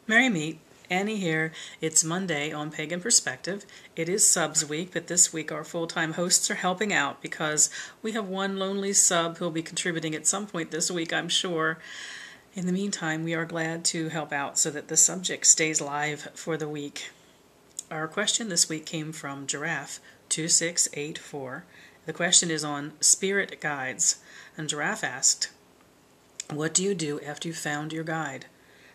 Merry meet, Annie here. It's Monday on Pagan Perspective. It is subs week, but this week our full-time hosts are helping out because we have one lonely sub who'll be contributing at some point this week, I'm sure. In the meantime, we are glad to help out so that the subject stays live for the week. Our question this week came from Giraffe2684. The question is on spirit guides, and Giraffe asked, what do you do after you've found your guide?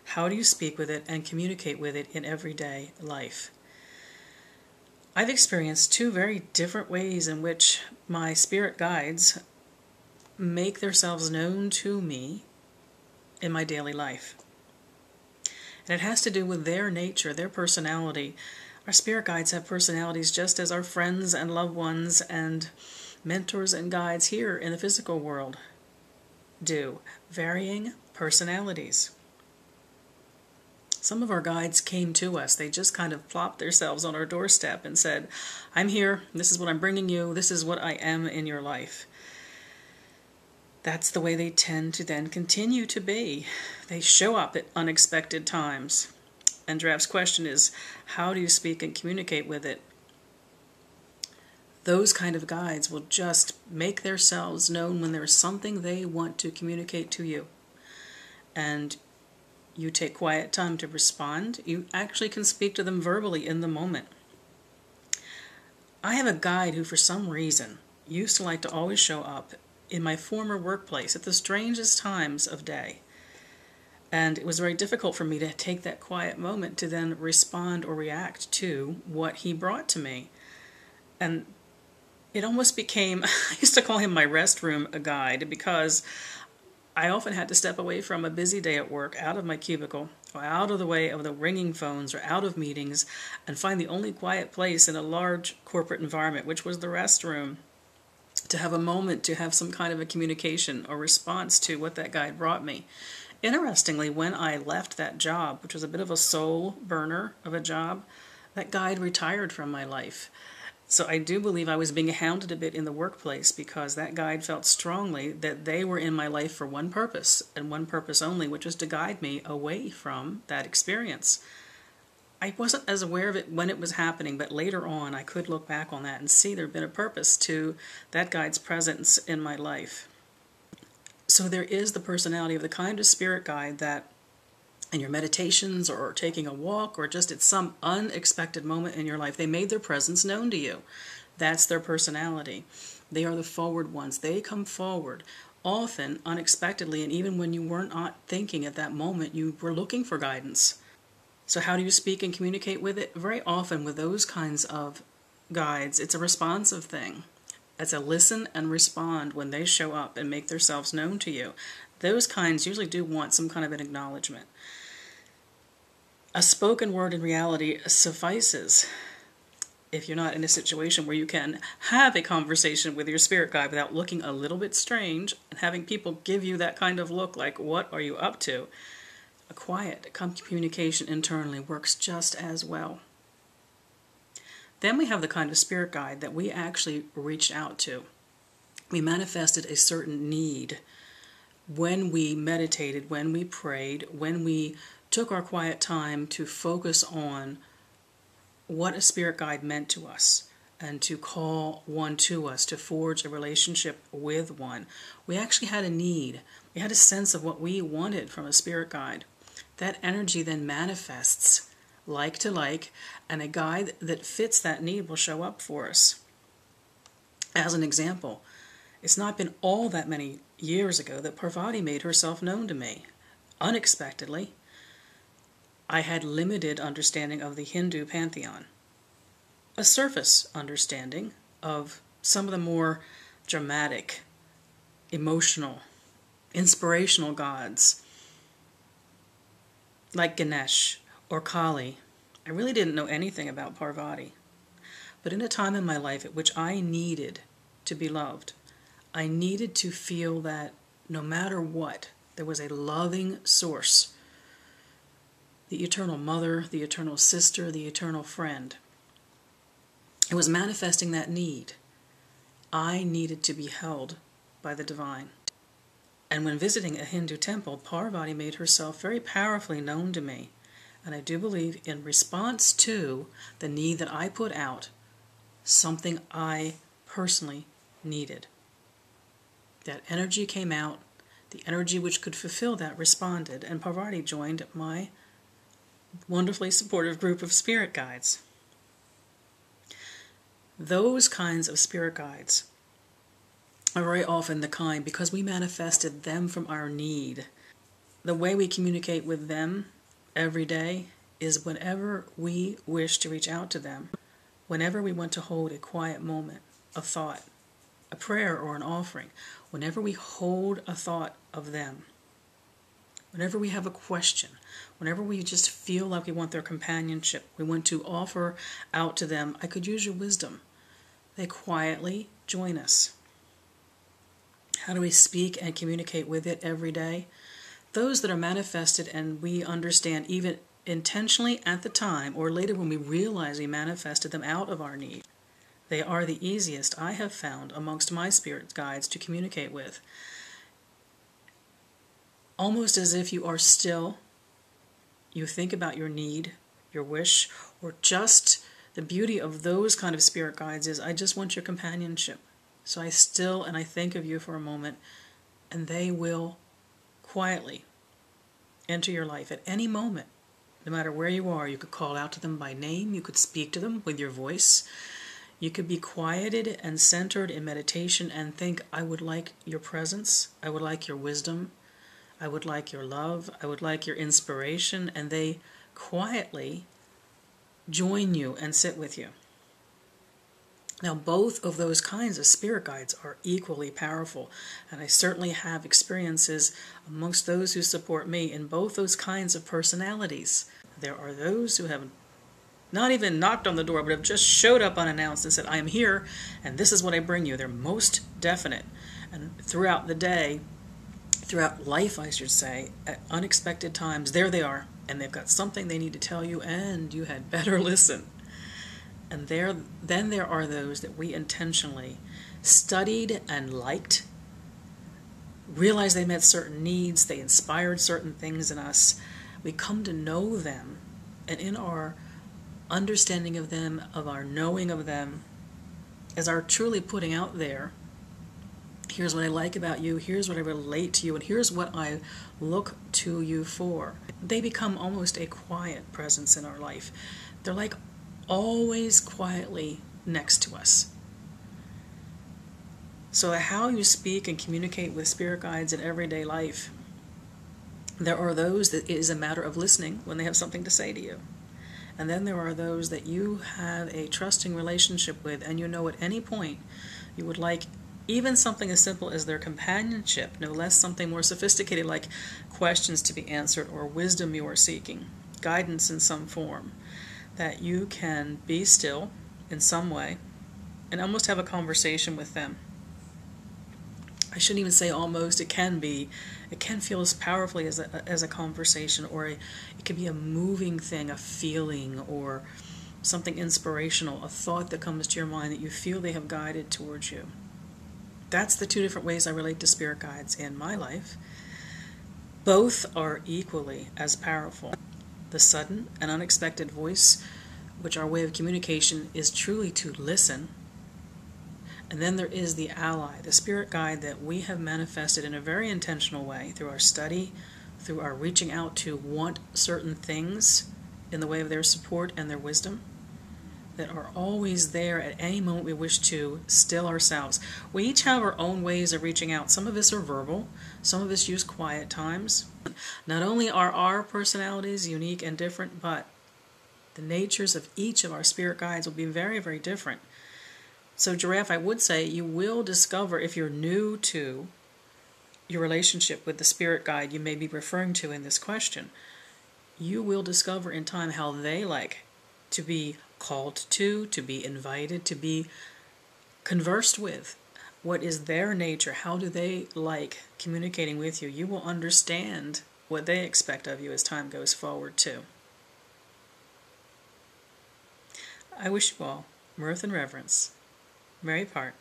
How do you speak with it and communicate with it in everyday life? I've experienced two very different ways in which my spirit guides make themselves known to me in my daily life. And it has to do with their nature, their personality. Our spirit guides have personalities just as our friends and loved ones and mentors and guides here in the physical world do. Varying personalities. Some of our guides came to us. They just kind of plopped themselves on our doorstep and said, I'm here, this is what I'm bringing you, this is what I am in your life. That's the way they tend to then continue to be. They show up at unexpected times. And Giraffe's question is, how do you speak and communicate with it? Those kind of guides will just make themselves known when there's something they want to communicate to you. And you take quiet time to respond. You actually can speak to them verbally in the moment. I have a guide who, for some reason, used to like to always show up in my former workplace at the strangest times of day. And it was very difficult for me to take that quiet moment to then respond or react to what he brought to me. And it almost became, I used to call him my restroom guide, because I often had to step away from a busy day at work, out of my cubicle, or out of the way of the ringing phones, or out of meetings, and find the only quiet place in a large corporate environment, which was the restroom, to have a moment to have some kind of a communication or response to what that guide brought me. Interestingly, when I left that job, which was a bit of a soul burner of a job, that guide retired from my life. So I do believe I was being hounded a bit in the workplace because that guide felt strongly that they were in my life for one purpose, and one purpose only, which was to guide me away from that experience. I wasn't as aware of it when it was happening, but later on I could look back on that and see there had been a purpose to that guide's presence in my life. So there is the personality of the kind of spirit guide that in your meditations or taking a walk or just at some unexpected moment in your life, they made their presence known to you. That's their personality. They are the forward ones. They come forward often unexpectedly, and even when you weren't thinking at that moment, you were looking for guidance. So how do you speak and communicate with it? Very often with those kinds of guides, it's a responsive thing. It's a listen and respond when they show up and make themselves known to you. Those kinds usually do want some kind of an acknowledgement. A spoken word in reality suffices if you're not in a situation where you can have a conversation with your spirit guide without looking a little bit strange and having people give you that kind of look like, what are you up to? A quiet communication internally works just as well. Then we have the kind of spirit guide that we actually reached out to. We manifested a certain need when we meditated, when we prayed, when we took our quiet time to focus on what a spirit guide meant to us and to call one to us, to forge a relationship with one. We actually had a need. We had a sense of what we wanted from a spirit guide. That energy then manifests like to like, and a guide that fits that need will show up for us. As an example, it's not been all that many years ago that Parvati made herself known to me, unexpectedly. I had limited understanding of the Hindu pantheon, a surface understanding of some of the more dramatic, emotional, inspirational gods, like Ganesh or Kali. I really didn't know anything about Parvati. But in a time in my life at which I needed to be loved, I needed to feel that no matter what, there was a loving source, the eternal mother, the eternal sister, the eternal friend. It was manifesting that need. I needed to be held by the divine. And when visiting a Hindu temple, Parvati made herself very powerfully known to me And I do believe in response to the need that I put out, something I personally needed. That energy came out, the energy which could fulfill that responded, and Parvati joined my wonderfully supportive group of spirit guides. Those kinds of spirit guides are very often the kind, because we manifested them from our need. The way we communicate with them every day is whenever we wish to reach out to them, whenever we want to hold a quiet moment, a thought, a prayer or an offering, whenever we hold a thought of them, whenever we have a question, whenever we just feel like we want their companionship, we want to offer out to them, I could use your wisdom. They quietly join us. How do we speak and communicate with it every day? Those that are manifested and we understand even intentionally at the time or later when we realize we manifested them out of our need, they are the easiest I have found amongst my spirit guides to communicate with. Almost as if you are still, you think about your need, your wish, or just the beauty of those kind of spirit guides is, I just want your companionship. So I still and I think of you for a moment, and they will quietly enter your life at any moment. No matter where you are, you could call out to them by name, you could speak to them with your voice, you could be quieted and centered in meditation and think, I would like your presence, I would like your wisdom, I would like your love, I would like your inspiration, and they quietly join you and sit with you. Now, both of those kinds of spirit guides are equally powerful, and I certainly have experiences amongst those who support me in both those kinds of personalities. There are those who have not even knocked on the door, but have just showed up unannounced and said, I am here, and this is what I bring you. They're most definite. And throughout the day, throughout life, I should say, at unexpected times, there they are, and they've got something they need to tell you, and you had better listen. And then there are those that we intentionally studied and liked, realized they met certain needs, they inspired certain things in us. We come to know them, and in our understanding of them, of our knowing of them, as our truly putting out there, here's what I like about you, here's what I relate to you, and here's what I look to you for. They become almost a quiet presence in our life. They're like always quietly next to us. So how you speak and communicate with spirit guides in everyday life, there are those that it is a matter of listening when they have something to say to you. And then there are those that you have a trusting relationship with, and you know at any point you would like even something as simple as their companionship, no less something more sophisticated like questions to be answered or wisdom you are seeking, guidance in some form, that you can be still in some way and almost have a conversation with them. I shouldn't even say almost, it can feel as powerfully as a conversation, or it can be a moving thing, a feeling, or something inspirational, a thought that comes to your mind that you feel they have guided towards you. That's the two different ways I relate to spirit guides in my life. Both are equally as powerful. The sudden and unexpected voice, which our way of communication is truly to listen. And then there is the ally, the spirit guide that we have manifested in a very intentional way through our study, through our reaching out to want certain things in the way of their support and their wisdom, that are always there at any moment we wish to still ourselves. We each have our own ways of reaching out. Some of us are verbal, some of us use quiet times. Not only are our personalities unique and different, but the natures of each of our spirit guides will be very, very different. So Giraffe, I would say you will discover, if you're new to your relationship with the spirit guide you may be referring to in this question, you will discover in time how they like to be called to be invited, to be conversed with. What is their nature? How do they like communicating with you? You will understand what they expect of you as time goes forward too. I wish you all mirth and reverence. Mary Part.